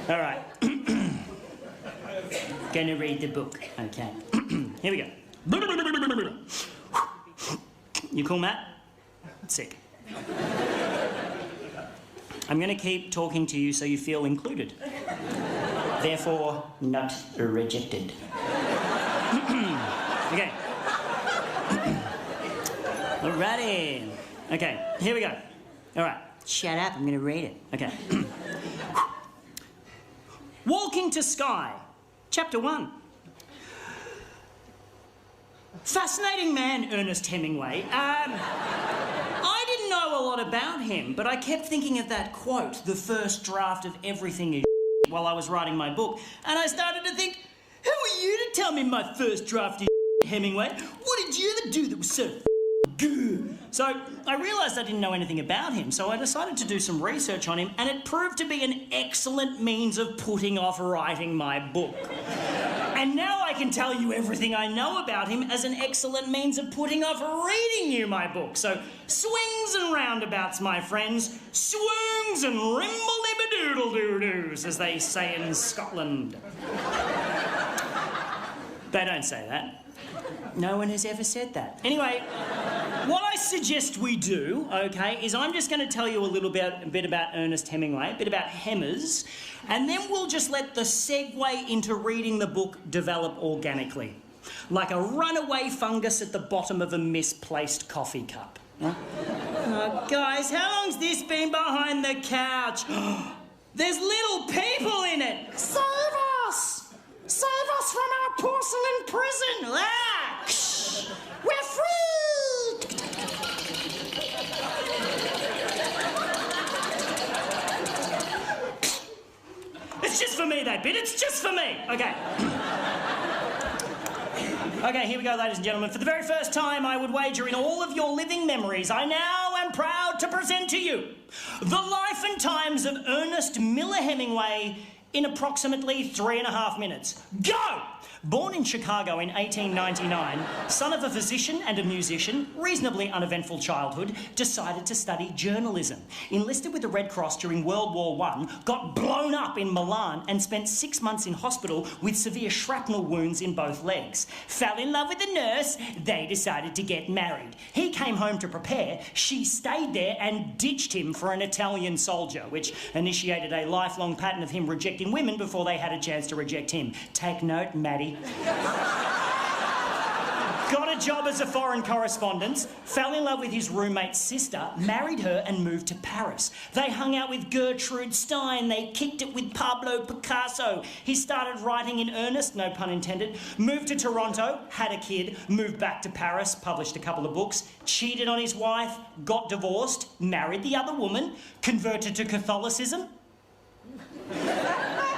All right. Gonna read the book. Okay. Here we go. You cool, Matt? Sick. I'm gonna keep talking to you so you feel included. Therefore, not rejected. Okay. Alrighty. Okay, here we go. All right. Shut up, I'm gonna read it. Okay. Walking to Sky, Chapter 1. Fascinating man, Ernest Hemingway. I didn't know a lot about him, but I kept thinking of that quote, "The first draft of everything is while I was writing my book, and I started to think, who are you to tell me my first draft is Hemingway? What did you ever do that was so good? So I realised I didn't know anything about him, so I decided to do some research on him, and it proved to be an excellent means of putting off writing my book. And now I can tell you everything I know about him as an excellent means of putting off reading you my book. So swings and roundabouts, my friends. Swoons and rimble-dibba-doodle-doo-doos, as they say in Scotland. They don't say that. No one has ever said that. Anyway, what I suggest we do, okay, is I'm just going to tell you a bit about Ernest Hemingway, a bit about Hemmers, and then we'll just let the segue into reading the book develop organically, like a runaway fungus at the bottom of a misplaced coffee cup. Huh? Guys, how long's this been behind the couch? There's little people in it. Save us! Save us from our porcelain prison! Ah! We're free! It's just for me, that bit. It's just for me. Okay. Okay, here we go, ladies and gentlemen. For the very first time, I would wager in all of your living memories, I now am proud to present to you the life and times of Ernest Miller Hemingway in approximately 3.5 minutes. Go! Born in Chicago in 1899, son of a physician and a musician, reasonably uneventful childhood, decided to study journalism. Enlisted with the Red Cross during World War I, got blown up in Milan and spent 6 months in hospital with severe shrapnel wounds in both legs. Fell in love with a nurse, they decided to get married. He came home to prepare, she stayed there and ditched him for an Italian soldier, which initiated a lifelong pattern of him rejecting women before they had a chance to reject him. Take note, Maddie. Got a job as a foreign correspondent, fell in love with his roommate's sister, married her and moved to Paris. They hung out with Gertrude Stein, they kicked it with Pablo Picasso. He started writing in earnest, no pun intended, moved to Toronto, had a kid, moved back to Paris, published a couple of books, cheated on his wife, got divorced, married the other woman, converted to Catholicism,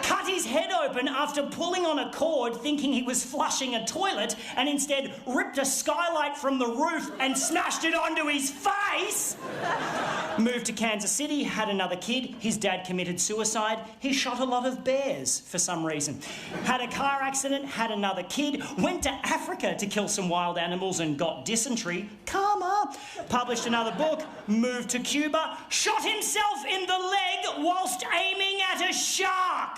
cut his head open after pulling on a cord thinking he was flushing a toilet and instead ripped a skylight from the roof and smashed it onto his face. Moved to Kansas City, had another kid, his dad committed suicide, he shot a lot of bears for some reason. Had a car accident, had another kid, went to Africa to kill some wild animals and got dysentery, karma. Published another book, moved to Cuba, shot himself in the leg whilst aiming at a shark.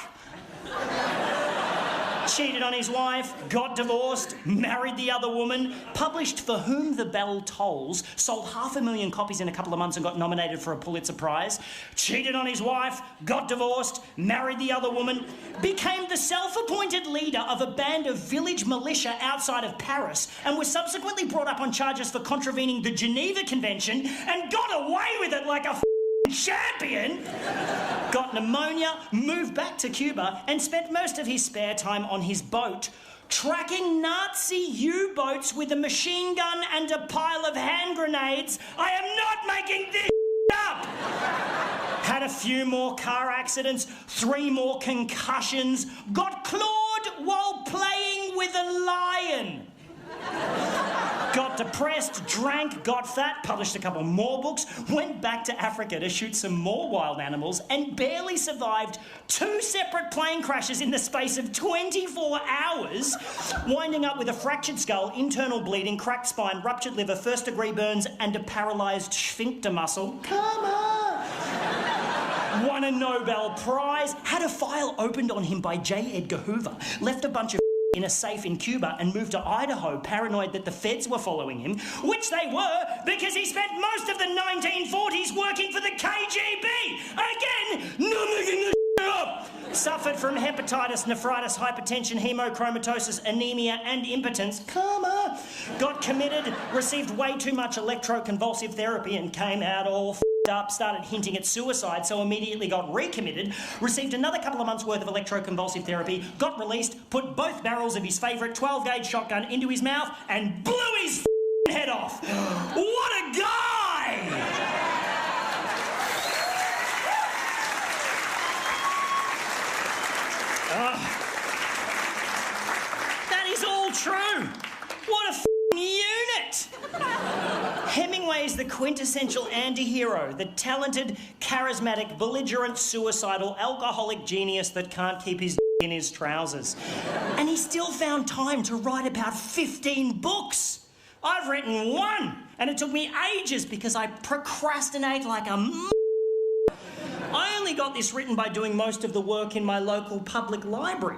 Cheated on his wife, got divorced, married the other woman, published For Whom the Bell Tolls, sold 500,000 copies in a couple of months and got nominated for a Pulitzer Prize, cheated on his wife, got divorced, married the other woman, became the self-appointed leader of a band of village militia outside of Paris and was subsequently brought up on charges for contravening the Geneva Convention and got away with it like a champion. Got pneumonia, moved back to Cuba and spent most of his spare time on his boat tracking Nazi U-boats with a machine gun and a pile of hand grenades. I am not making this up. Had a few more car accidents, 3 more concussions, got clawed while playing with a lion. Got depressed, drank, got fat, published a couple more books, went back to Africa to shoot some more wild animals and barely survived 2 separate plane crashes in the space of 24 hours, winding up with a fractured skull, internal bleeding, cracked spine, ruptured liver, first-degree burns and a paralysed sphincter muscle. Come on! won a Nobel Prize, had a file opened on him by J. Edgar Hoover, left a bunch of in a safe in Cuba and moved to Idaho, paranoid that the feds were following him, which they were because he spent most of the 1940s working for the KGB. Again, not making this up. Suffered from hepatitis, nephritis, hypertension, hemochromatosis, anemia and impotence. Karma. Got committed, received way too much electroconvulsive therapy and came out all up, started hinting at suicide, so immediately got recommitted, received another couple of months' worth of electroconvulsive therapy, got released, put both barrels of his favourite 12-gauge shotgun into his mouth and blew his head off. What a guy! That is all true. What a unit! Hemingway is the quintessential anti-hero, the talented, charismatic, belligerent, suicidal, alcoholic genius that can't keep his in his trousers. And he still found time to write about 15 books. I've written one, and it took me ages because I procrastinate like a I only got this written by doing most of the work in my local public library.